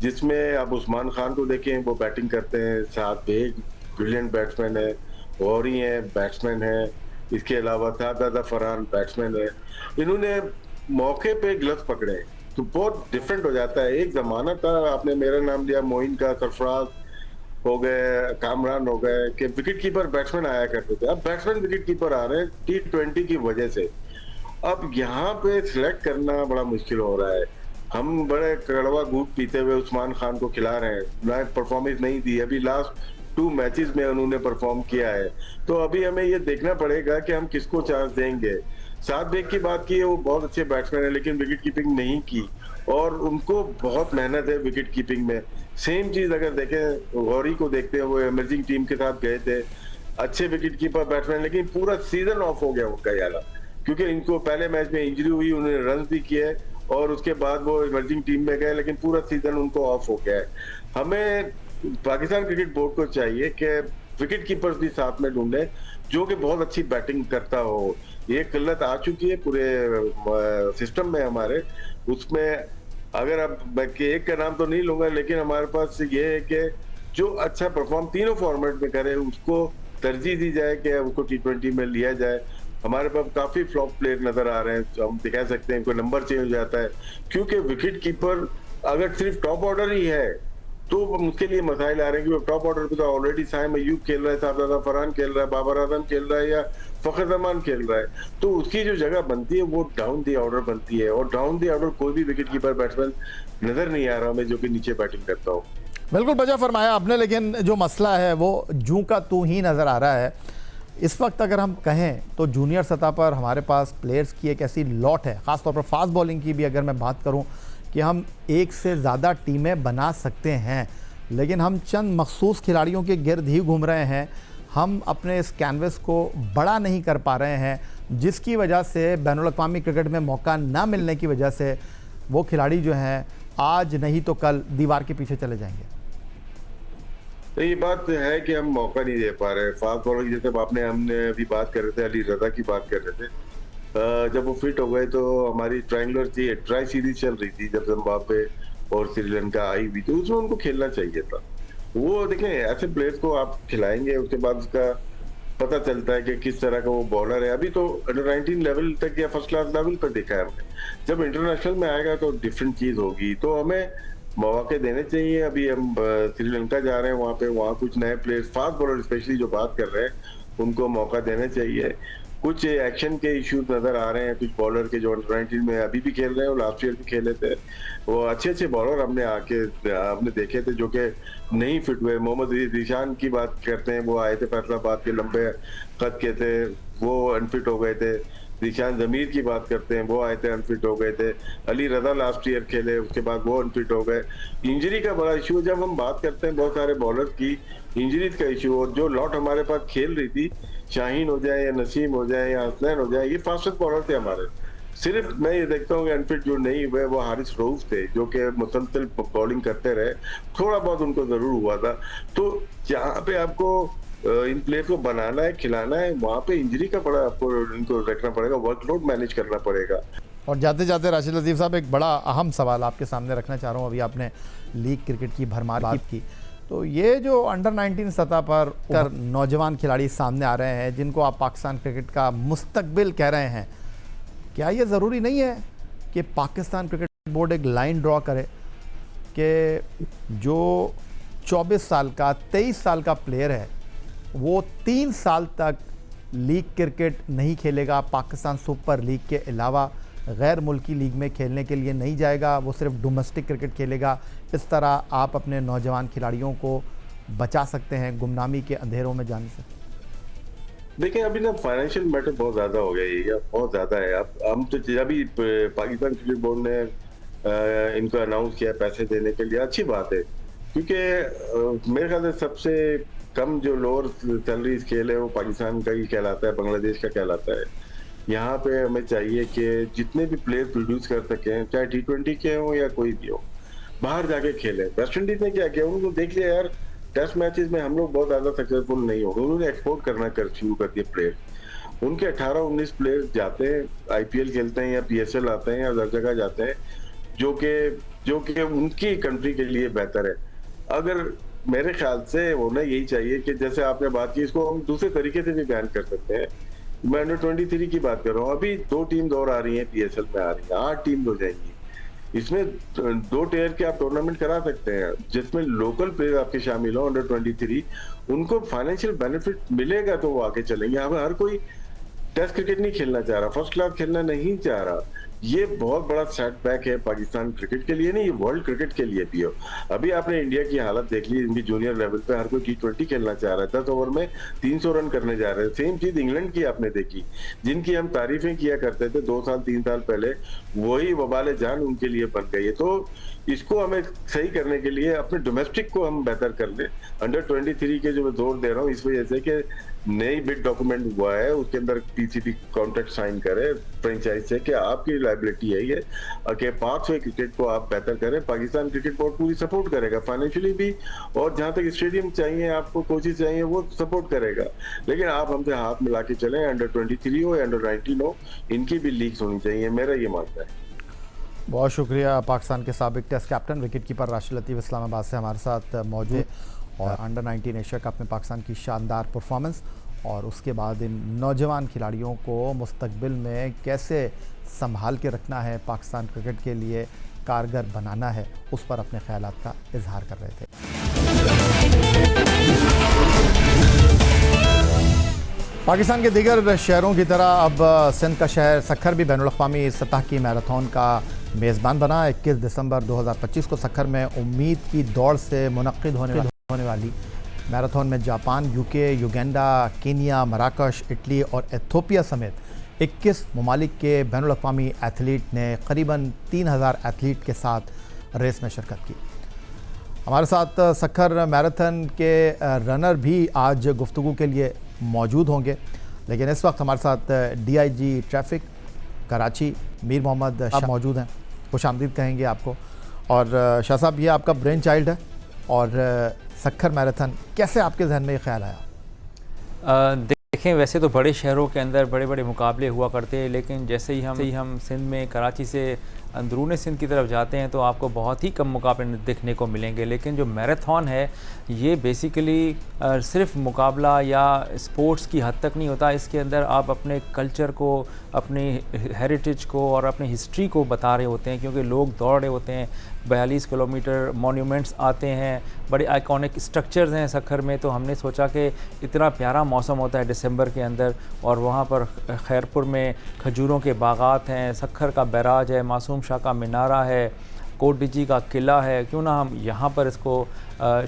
[SPEAKER 4] जिसमें आप उस्मान खान को देखें, वो बैटिंग करते हैं, साथ बेग ब्रिलियंट बैट्समैन है, गौरी हैं बैट्समैन है, इसके अलावा दादा फरहान बैट्समैन है। इन्होंने मौके पे ग्लव्स पकड़े तो बहुत डिफरेंट हो जाता है। एक जमाना था, आपने मेरा नाम लिया, मोइन का, सरफराज हो गए, कामरान हो गए, कि विकेट कीपर बैट्समैन आया करते थे। अब बैट्समैन विकेट कीपर आ रहे हैं T20 की वजह से। अब यहाँ पे सिलेक्ट करना बड़ा मुश्किल हो रहा है। हम बड़े कड़वा दूध पीते हुए उस्मान खान को खिला रहे हैं, परफॉर्मेंस नहीं दी, अभी लास्ट 2 मैचेस में उन्होंने परफॉर्म किया है। तो अभी हमें ये देखना पड़ेगा कि हम किसको चांस देंगे। साद बेग की बात की है, वो बहुत अच्छे बैट्समैन है, लेकिन विकेट कीपिंग नहीं की, और उनको बहुत मेहनत है विकेट कीपिंग में। सेम चीज अगर देखें, गौरी को देखते हैं, वो इमर्जिंग टीम के साथ गए थे, अच्छे विकेट कीपर बैट्समैन, लेकिन पूरा सीजन ऑफ हो गया उनका याला, क्योंकि इनको पहले मैच में इंजरी हुई, उन्होंने रन भी किए और उसके बाद वो इमर्जिंग टीम में गए, लेकिन पूरा सीजन उनको ऑफ हो गया है। हमें पाकिस्तान क्रिकेट बोर्ड को चाहिए कि विकेट कीपर्स भी साथ में ढूंढे जो कि बहुत अच्छी बैटिंग करता हो। ये किल्लत आ चुकी है पूरे सिस्टम में हमारे। उसमें अगर अब मैं एक का नाम तो नहीं लूंगा, लेकिन हमारे पास ये है कि जो अच्छा परफॉर्म तीनों फॉर्मेट में करे उसको तरजीह दी जाए कि उसको T20 में लिया जाए। हमारे पास काफी फ्लॉप प्लेयर नजर आ रहे हैं, तो हम दिखा सकते हैं, कोई नंबर चेंज हो जाता है, क्योंकि विकेट कीपर अगर सिर्फ टॉप ऑर्डर ही है तो उसके लिए मसाइल आ रहे हैं कि टॉप ऑर्डर पे तो ऑलरेडी साइम अयूब खेल रहा है, सादादा फरहान खेल रहा है, बाबर आजम खेल रहा है, या फखर जमान खेल रहा है, तो उसकी जो जगह बनती है वो डाउन दी ऑर्डर बनती है, और डाउन दी ऑर्डर कोई भी विकेट कीपर बैट्समैन नजर नहीं आ रहा हमें जो कि नीचे बैटिंग करता हो।
[SPEAKER 1] बिल्कुल बजा फरमाया आपने, लेकिन जो मसला है वो जूं का तू ही नज़र आ रहा है। इस वक्त अगर हम कहें तो जूनियर सतह पर हमारे पास प्लेयर्स की एक ऐसी लॉट है, ख़ासतौर पर फास्ट बॉलिंग की भी अगर मैं बात करूं, कि हम एक से ज़्यादा टीमें बना सकते हैं, लेकिन हम चंद मखसूस खिलाड़ियों के गिर्द ही घूम रहे हैं। हम अपने इस कैनवस को बड़ा नहीं कर पा रहे हैं, जिसकी वजह से बैनुल-अक़वामी क्रिकेट में मौका ना मिलने की वजह से वो खिलाड़ी जो हैं आज नहीं तो कल दीवार के पीछे चले जाएंगे।
[SPEAKER 4] तो ये बात है कि हम मौका नहीं दे पा रहे फास्ट बॉलर की। जैसे हमने अभी बात कर रहे थे, अली रजा की बात कर रहे थे, जब वो फिट हो गए तो हमारी ट्रायंगुलर थी, ट्राई सीरीज चल रही थी, जब जिम्बाब्वे और श्रीलंका आई हुई, तो उसमें उनको खेलना चाहिए था। वो देखें, ऐसे प्लेयर्स को आप खिलाएंगे, उसके बाद उसका पता चलता है कि किस तरह का वो बॉलर है। अभी तो अंडर 19 लेवल तक या फर्स्ट क्लास लेवल पर देखा है हमने, जब इंटरनेशनल में आएगा तो डिफरेंट चीज होगी। तो हमें मौके देने चाहिए। अभी हम श्रीलंका जा रहे हैं, वहाँ कुछ नए प्लेयर्स, फास्ट बॉलर स्पेशली जो बात कर रहे हैं, उनको मौका देना चाहिए। कुछ एक्शन के इश्यूज नजर आ रहे हैं कुछ बॉलर के, जो अंडर-19 में अभी भी खेल रहे हैं और लास्ट ईयर भी खेले थे। वो अच्छे बॉलर हमने देखे थे जो कि नहीं फिट हुए। मोहम्मद ज़ीशान की बात करते हैं, वो आए थे फैसलाबाद के, लंबे कद के थे, वो अनफिट हो गए थे। ज़ीशान ज़मीर की बात करते हैं, वो आए थे अनफिट हो गए थे। अली रज़ा लास्ट ईयर खेले, उसके बाद वो अनफिट हो गए। इंजरी का बड़ा इशू है। जब हम बात करते हैं बहुत सारे बॉलर की इंजरीज का इशू, और जो लॉट हमारे पास खेल रही थी, शाहीन हो जाए या नसीम हो जाए या हसनैन हो जाए, ये फास्टेस्ट बॉलर थे हमारे। सिर्फ मैं ये देखता हूँ कि अनफिट जो नहीं हुए वो हारिस रऊफ थे, जो कि मुसलसल बॉलिंग करते रहे, थोड़ा बहुत उनको जरूर हुआ था। तो जहाँ पे आपको इन प्लेयर को बनाना है, खिलाना है, वहाँ पे इंजरी का बड़ा आपको इनको रखना पड़ेगा, वर्कलोड मैनेज करना पड़ेगा।
[SPEAKER 1] और जाते जाते राशिद लतीफ़ साहब, एक बड़ा अहम सवाल आपके सामने रखना चाह रहा हूँ। अभी आपने लीग क्रिकेट की भरमार बात की, तो ये जो अंडर 19 सतह पर नौजवान खिलाड़ी सामने आ रहे हैं, जिनको आप पाकिस्तान क्रिकेट का मुस्तकबिल कह रहे हैं, क्या ये ज़रूरी नहीं है कि पाकिस्तान क्रिकेट बोर्ड एक लाइन ड्रॉ करे कि जो 24 साल का 23 साल का प्लेयर है वो 3 साल तक लीग क्रिकेट नहीं खेलेगा, पाकिस्तान सुपर लीग के अलावा गैर मुल्की लीग में खेलने के लिए नहीं जाएगा, वो सिर्फ डोमेस्टिक क्रिकेट खेलेगा। इस तरह आप अपने नौजवान खिलाड़ियों को बचा सकते हैं गुमनामी के अंधेरों में जाने से।
[SPEAKER 4] देखिए अभी ना फाइनेंशियल मैटर बहुत ज्यादा हो गया, ये बहुत ज्यादा है। अब हम तो अभी पाकिस्तान क्रिकेट बोर्ड ने इनको अनाउंस किया पैसे देने के लिए, अच्छी बात है, क्योंकि मेरे ख्याल से सबसे कम जो लोअर सैलरी स्केल है वो पाकिस्तान का ही कहलाता है, बांग्लादेश का कहलाता है। यहाँ पे हमें चाहिए कि जितने भी प्लेयर प्रोड्यूस कर सकें, चाहे T20 के हो या कोई भी हो, बाहर जाके खेले। वेस्ट इंडीज ने क्या किया, उनको देख लिया यार टेस्ट मैचेस में हम लोग बहुत ज्यादा सक्सेसफुल नहीं हो, उन्होंने एक्सपोर्ट करना शुरू कर दिया प्लेयर। उनके 18-19 प्लेयर्स जाते हैं, IPL खेलते हैं या PSL आते हैं या हर जगह जाते हैं, जो कि उनकी कंट्री के लिए बेहतर है। अगर मेरे ख्याल से होना यही चाहिए कि जैसे आपने बात की, इसको हम दूसरे तरीके से भी बयान कर सकते हैं। मैं अंडर 23 की बात कर रहा हूँ, अभी 2 टीम और आ रही हैं, PSL में आ रही हैं, 8 टीम हो जाएंगी। इसमें 2 टियर के आप टूर्नामेंट करा सकते हैं, जिसमें लोकल प्लेयर आपके शामिल हो, अंडर 23, उनको फाइनेंशियल बेनिफिट मिलेगा तो वो आगे चलेंगे। अब हर कोई टेस्ट क्रिकेट नहीं खेलना चाह रहा, फर्स्ट क्लास खेलना नहीं चाह रहा। ये बहुत बड़ा सेटबैक है पाकिस्तान क्रिकेट के लिए, नहीं ये वर्ल्ड क्रिकेट के लिए भी हो। अभी आपने इंडिया की हालत देख ली, इनकी जूनियर लेवल पे हर कोई T20 खेलना चाह रहा है, 10 ओवर में 300 रन करने जा रहे हैं। सेम चीज इंग्लैंड की आपने देखी, जिनकी हम तारीफें किया करते थे 2 साल 3 साल पहले, वही वबाले जान उनके लिए बन गई है। तो इसको हमें सही करने के लिए अपने डोमेस्टिक को हम बेहतर कर लें। अंडर 23 के जो मैं जोर दे रहा हूँ इस वजह से कि नई बिड डॉक्यूमेंट हुआ है, उसके अंदर PCB कॉन्ट्रैक्ट साइन करे फ्रेंचाइज से कि आपकी लायबिलिटी है ये, कि पाथवे क्रिकेट को आप बेहतर करें। पाकिस्तान क्रिकेट बोर्ड पूरी सपोर्ट करेगा फाइनेंशियली भी, और जहां तक स्टेडियम चाहिए आपको, कोचेज चाहिए, वो सपोर्ट करेगा। लेकिन आप हमसे हाथ मिला के चलें, अंडर 23 हो या अंडर 19 हो, इनकी भी लीग्स होनी चाहिए, मेरा ये मानना है।
[SPEAKER 1] बहुत शुक्रिया। पाकिस्तान के साबिक test captain wicket keeper Rashid Latif Islamabad से हमारे साथ मौजूद, और अंडर 19 एशिया कप में पाकिस्तान की शानदार परफॉर्मेंस और उसके बाद इन नौजवान खिलाड़ियों को मुस्तकबिल में कैसे संभाल के रखना है, पाकिस्तान क्रिकेट के लिए कारगर बनाना है, उस पर अपने ख्यालात का इजहार कर रहे थे। पाकिस्तान के दीगर शहरों की तरह अब सिंध का शहर सक्खर भी बैनुल-अक़वामी सतह की मैराथन का मेज़बान बना। 21 दिसंबर 2025 को सक्खर में उम्मीद की दौड़ से मुनक्किद होने वाली मैराथन में जापान, UK, युगांडा, कीनिया, मराकश, इटली और एथियोपिया समेत 21 ममालिक के बैनुल-अक़वामी एथलीट ने करीबन 3000 एथलीट के साथ रेस में शिरकत की। हमारे साथ सक्खर मैराथन के रनर भी आज गुफ्तगू के लिए मौजूद होंगे, लेकिन इस वक्त हमारे साथ DIG ट्रैफिक कराची मीर मोहम्मद शाह मौजूद हैं। खुशामदीद कहेंगे आपको। और शाह साहब, ये आपका ब्रेन चाइल्ड है, और सक्खर मैराथन कैसे आपके जहन में ये ख्याल आया?
[SPEAKER 5] देखें, वैसे तो बड़े शहरों के अंदर बड़े बड़े मुकाबले हुआ करते हैं, लेकिन जैसे ही हम सिंध में कराची से अंदरून सिंध की तरफ जाते हैं तो आपको बहुत ही कम मुकाबले देखने को मिलेंगे। लेकिन जो मैराथन है ये बेसिकली सिर्फ मुकाबला या स्पोर्ट्स की हद तक नहीं होता, इसके अंदर आप अपने कल्चर को, अपनी हेरिटेज को और अपनी हिस्ट्री को बता रहे होते हैं, क्योंकि लोग दौड़ रहे होते हैं। 42 किलोमीटर मॉन्यूमेंट्स आते हैं, बड़े आइकॉनिक स्ट्रक्चर्स हैं सखर में। तो हमने सोचा कि इतना प्यारा मौसम होता है दिसंबर के अंदर, और वहाँ पर खैरपुर में खजूरों के बागात हैं, सखर का बैराज है, मासूम शाह का मीनारा है, कोट डिजी का किला है। क्यों ना हम यहाँ पर इसको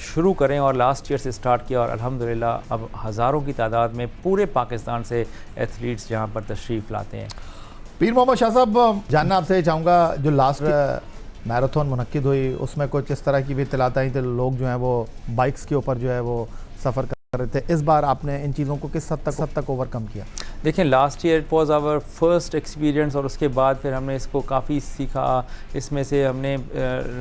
[SPEAKER 5] शुरू करें, और लास्ट ईयर से स्टार्ट किया और अल्हम्दुलिल्लाह अब हज़ारों की तादाद में पूरे पाकिस्तान से एथलीट्स यहाँ पर तशरीफ़ लाते हैं।
[SPEAKER 1] पीर मोहम्मद शाह साहब, जानना आपसे चाहूँगा, जो लास्ट मैराथन मुनक्किद हुई उसमें कुछ इस तरह की भी इत्तलात आई थी, लोग जो हैं वो बाइक्स के ऊपर जो है वो सफ़र कर रहे थे। इस बार आपने इन चीज़ों को किस हद तक ओवरकम किया?
[SPEAKER 5] देखें, last year it was our first experience, और उसके बाद फिर हमने इसको काफ़ी सीखा, इसमें से हमने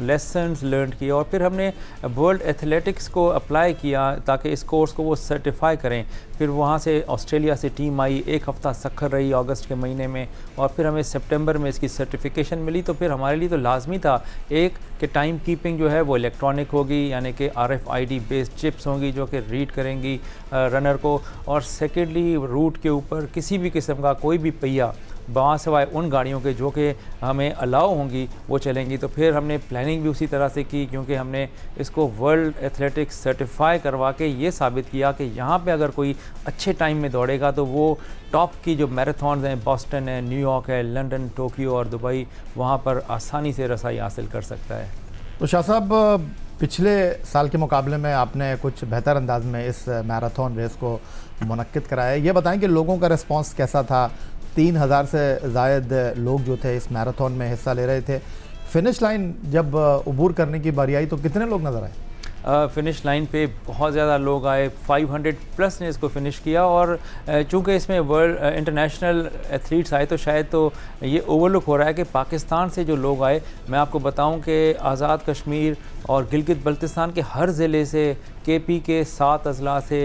[SPEAKER 5] लेसन्स लर्न किए, और फिर हमने वर्ल्ड एथलेटिक्स को अप्लाई किया ताकि इस कोर्स को वो सर्टिफाई करें। फिर वहाँ से ऑस्ट्रेलिया से टीम आई, 1 हफ़्ता सखर रही अगस्त के महीने में, और फिर हमें सितंबर में इसकी सर्टिफिकेशन मिली। तो फिर हमारे लिए तो लाजमी था एक कि टाइम कीपिंग जो है वो इलेक्ट्रॉनिक होगी, यानी कि RFID बेस्ड चिप्स होंगी जो कि रीड करेंगी रनर को, और सेकेंडली रूट के ऊपर किसी भी किस्म का कोई भी पहिया वहाँ सिवाय उन गाड़ियों के जो कि हमें अलाउ होंगी वो चलेंगी। तो फिर हमने प्लानिंग भी उसी तरह से की, क्योंकि हमने इसको वर्ल्ड एथलेटिक्स सर्टिफाई करवा के ये साबित किया कि यहाँ पे अगर कोई अच्छे टाइम में दौड़ेगा तो वो टॉप की जो मैराथन हैं, बॉस्टन है, न्यूयॉर्क है, लंदन, टोक्यो और दुबई, वहाँ पर आसानी से रसाई हासिल कर सकता है।
[SPEAKER 1] तो शाह साहब, पिछले साल के मुकाबले में आपने कुछ बेहतर अंदाज में इस मैराथन रेस को मुनक्किद कराया। ये बताएं कि लोगों का रिस्पांस कैसा था? 3000 से ज़ायद लोग जो थे इस मैराथन में हिस्सा ले रहे थे। फिनिश लाइन जब अबूर करने की बारी आई तो कितने लोग नज़र आए?
[SPEAKER 5] फ़िनिश लाइन पे बहुत ज़्यादा लोग आए, 500 प्लस ने इसको फ़िनिश किया। और चूँकि इसमें वर्ल्ड इंटरनेशनल एथलीट्स आए तो शायद तो ये ओवरलुक हो रहा है कि पाकिस्तान से जो लोग आए, मैं आपको बताऊं कि आज़ाद कश्मीर और गिलगित बल्तिस्तान के हर ज़िले से, KP के 7 अजला से,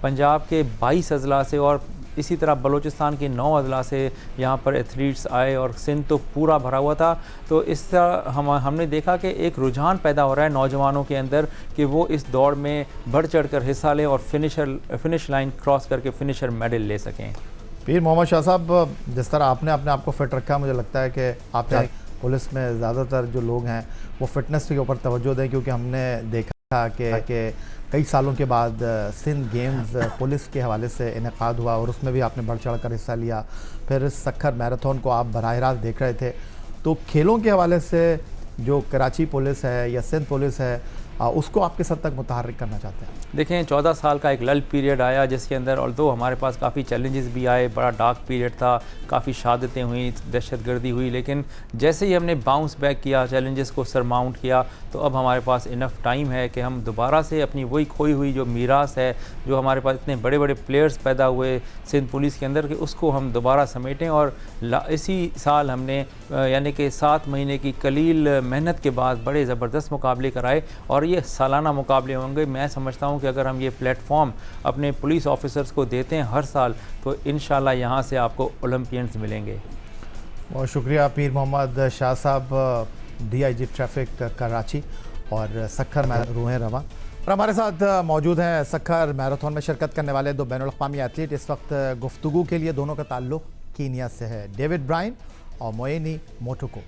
[SPEAKER 5] पंजाब के 22 अजला से, और इसी तरह बलूचिस्तान के 9 अजला से यहाँ पर एथलीट्स आए, और सिंध तो पूरा भरा हुआ था। तो इस तरह हमने देखा कि एक रुझान पैदा हो रहा है नौजवानों के अंदर कि वो इस दौड़ में बढ़ चढ़ कर हिस्सा लें और फिनिश लाइन क्रॉस करके फिनिशर मेडल ले सकें।
[SPEAKER 1] पीर मोहम्मद शाह साहब, जिस तरह आपने अपने आप को फिट रखा, मुझे लगता है कि आपने पुलिस में ज़्यादातर जो लोग हैं वो फिटनेस के ऊपर तवज्जो दें, क्योंकि हमने देखा कि कई सालों के बाद सिंध गेम्स पुलिस के हवाले से इनेकाद हुआ और उसमें भी आपने बढ़ चढ़ कर हिस्सा लिया। फिर इस सखर मैराथन को आप बराह रास्त देख रहे थे। तो खेलों के हवाले से जो कराची पुलिस है या सिंध पुलिस है, उसको आप किस हद तक मुतहर्रिक करना चाहते हैं?
[SPEAKER 5] देखें, 14 साल का एक लल पीरियड आया जिसके अंदर ऑल्दो हमारे पास काफ़ी चैलेंजेस भी आए, बड़ा डार्क पीरियड था, काफ़ी शहादतें हुई, दहशतगर्दी हुई, लेकिन जैसे ही हमने बाउंस बैक किया, चैलेंजेस को सरमाउंट किया, तो अब हमारे पास इनफ टाइम है कि हम दोबारा से अपनी वही खोई हुई जो मीरास है, जो हमारे पास इतने बड़े बड़े प्लेयर्स पैदा हुए सिंध पुलिस के अंदर, कि उसको हम दोबारा समेटें। और इसी साल हमने यानी कि 7 महीने की कलील मेहनत के बाद बड़े ज़बरदस्त मुकाबले कराए, और ये सालाना मुकाबले होंगे। मैं समझता हूँ कि अगर हम ये प्लेटफॉर्म अपने पुलिस ऑफिसर्स को देते हैं हर साल, तो इंशाल्लाह यहाँ से आपको ओलंपियंस मिलेंगे।
[SPEAKER 1] बहुत शुक्रिया पीर मोहम्मद शाह साहब, DIG ट्रैफिक कराची और सखर में रूहें रवां। और हमारे साथ मौजूद हैं सखर मैराथन में शिरकत करने वाले 2 बैनुल-अक़वामी एथलीट। इस वक्त गुफ्तगू के लिए दोनों का ताल्लुक़ कीनिया से है, डेविड ब्राइन और मोइनी मोटुको।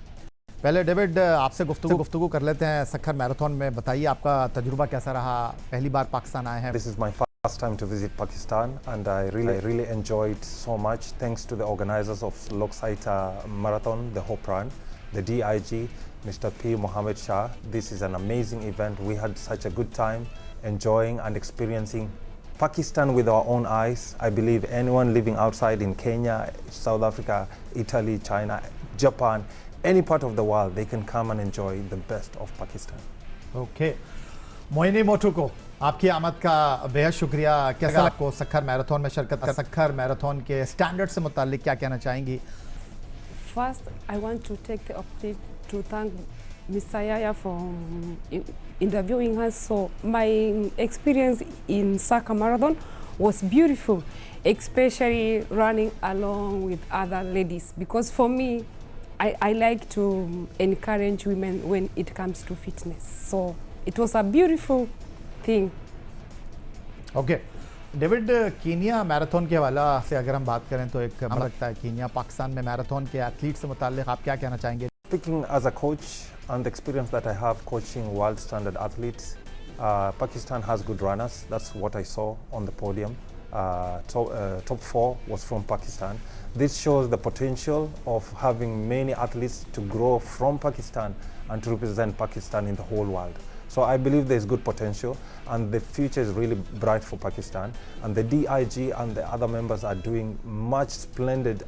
[SPEAKER 1] पहले डेविड, आपसे गुफ्तगू कर लेते हैं। सखर मैराथन में बताइए, आपका तजुर्बा कैसा रहा? पहली बार पाकिस्तान आए हैं।
[SPEAKER 6] This is my first time to visit Pakistan, and I really enjoyed so much. Thanks to the organizers of Loksaita Marathon, the Hope Run, the DIG, Mr. P. Mohammed Shah. This is an amazing event. We had such a good time enjoying and experiencing Pakistan with our own eyes. I believe anyone living outside in Kenya, South Africa, Italy, China, Japan, any part of the world, they can come and enjoy the best of Pakistan.
[SPEAKER 1] Okay, मोइनी मोटुको, आपकी आमद का बेहद शुक्रिया। कैसा आपको Sukkur marathon में शिरकत कर? सखर मैराथन के स्टैंडर्ड से मुताल्लिक क्या कहना चाहेंगी?
[SPEAKER 7] First, I want to take the opportunity to thank Mr. Yaya for interviewing us. So my experience in Saka Marathon was beautiful, especially running along with other ladies, because for me, I like to encourage women when it comes to fitness. So it was a beautiful thing.
[SPEAKER 1] Okay David, Kenya marathon के हवाला से अगर हम बात करें तो एक हमें लगता है कीनिया पाकिस्तान में मैराथन के एथलीट से मुताल्लिक आप क्या कहना चाहेंगे?
[SPEAKER 6] Speaking as a coach and the experience that I have coaching world standard athletes, Pakistan has good runners. That's what I saw on the podium. Top 4 was from Pakistan. This shows the potential of having many athletes to grow from Pakistan and to represent Pakistan in the whole world. So I believe there's good potential and the future is really bright for Pakistan, and the DIG and the other members are doing much splendid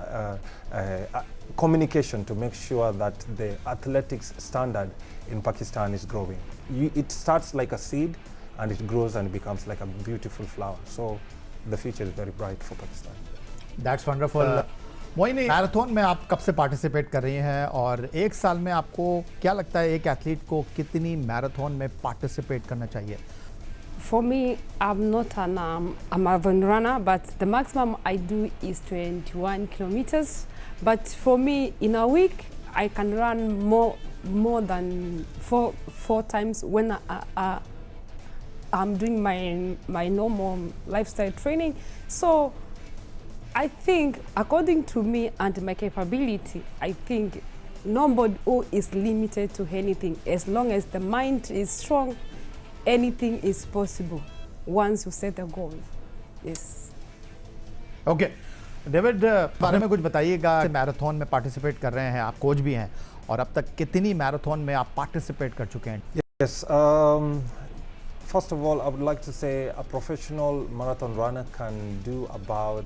[SPEAKER 6] communication to make sure that the athletics standard in Pakistan is growing. It starts like a seed and it grows and becomes like a beautiful flower. So the future is very bright for Pakistan.
[SPEAKER 1] That's wonderful. मोइनी, marathon में आप कब से participate कर रही हैं और एक साल में आपको क्या लगता है एक एथलीट को कितनी मैराथन में पार्टिसिपेट करना चाहिए?
[SPEAKER 7] For me, I'm not a marathon runner, but the maximum I do is 21 kilometers. But for me, in a week, I can run more than four times when I'm doing my normal lifestyle training. So I think, according to me and my capability, I think nobody who is limited to anything. As long as the mind is strong, anything is possible once you set a goal. Yes.
[SPEAKER 1] Okay David, बारे में कुछ बताइएगा। Marathon में participate कर रहे हैं, आप coach भी हैं, और अब तक कितनी मैराथन में आप पार्टिसिपेट कर चुके हैं?
[SPEAKER 6] Yes. First of all, I would like to say a professional marathon runner can do about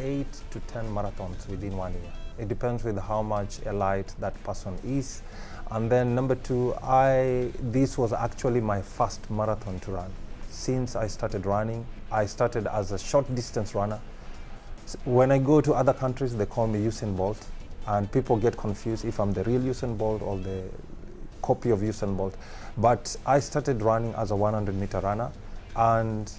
[SPEAKER 6] 8 to 10 marathons within 1 year. It depends with how much elite that person is. And then number 2, this was actually my first marathon to run. Since I started running, I started as a short distance runner. When I go to other countries, they call me Usain Bolt, and people get confused if I'm the real Usain Bolt or the copy of Usain Bolt. But I started running as a 100-meter runner, and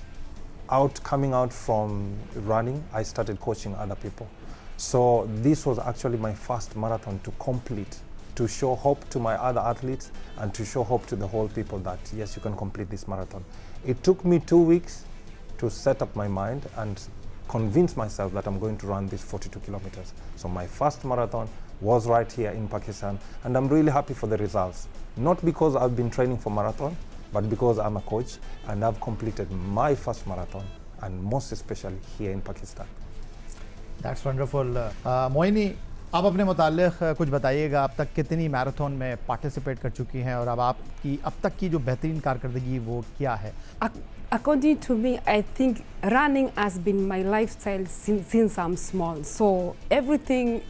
[SPEAKER 6] coming out from running, I started coaching other people. So this was actually my first marathon to complete, to show hope to my other athletes and to show hope to the whole people that yes, you can complete this marathon. It took me 2 weeks to set up my mind and convince myself that I'm going to run this 42 kilometers. So my first marathon was right here in Pakistan, and I'm really happy for the results. Not because I've been training for marathon, but because I'm a coach and I've completed my first marathon, and most especially here in Pakistan.
[SPEAKER 1] That's wonderful. Moini, आप अपने मुताल्लिक़ कुछ बताइएगा, अब तक कितनी marathon में participate कर चुकी हैं और अब आपकी अब तक की जो बेहतरीन कारकर्दगी वो क्या है?
[SPEAKER 7] According to me, I think running has been my lifestyle since I'm small. So everything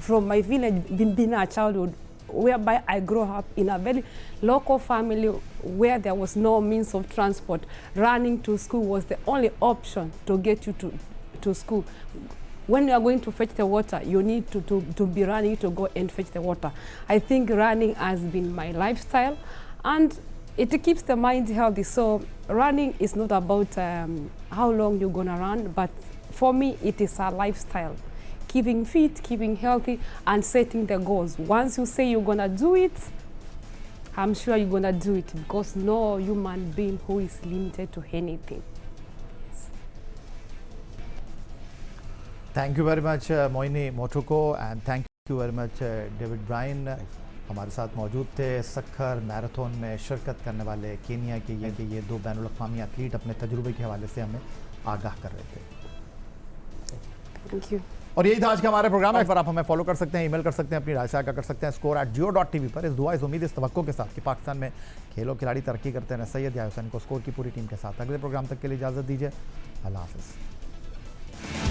[SPEAKER 7] from my village, being a childhood, whereby I grew up in a very local family where there was no means of transport. Running to school was the only option to get you to school. When you are going to fetch the water, you need to be running to go and fetch the water. I think running has been my lifestyle, and it keeps the mind healthy. So running is not about how long you're gonna run, but for me it is a lifestyle. Keeping fit, keeping healthy, and setting the goals. Once you say you're gonna do it, I'm sure you're gonna do it, because no human being who is limited to anything.
[SPEAKER 1] Thank you very much मोइनी मोटुको, and thank you very much David Brian हमारे साथ मौजूद थे। Sukkur marathon में शिरकत करने वाले कीनिया के ये 2 बैनुल-अक़वामी एथलीट अपने तजुर्बे के हवाले से हमें आगाह कर रहे थे।
[SPEAKER 7] Thank you.
[SPEAKER 1] और यही था आज का हमारा प्रोग्राम। एक बार आप हमें फॉलो कर सकते हैं, ईमेल कर सकते हैं, अपनी राय साझा कर सकते हैं score@jio.tv पर। इस दुआ, इस उम्मीद, इस तवक्को के साथ कि पाकिस्तान में खेलों खिलाड़ी तरक्की करते हैं। सैयद या हुसैन को स्कोर की पूरी टीम के साथ अगले प्रोग्राम तक के लिए इजाज़त दीजिए। अल्लाह हाफ़िज़।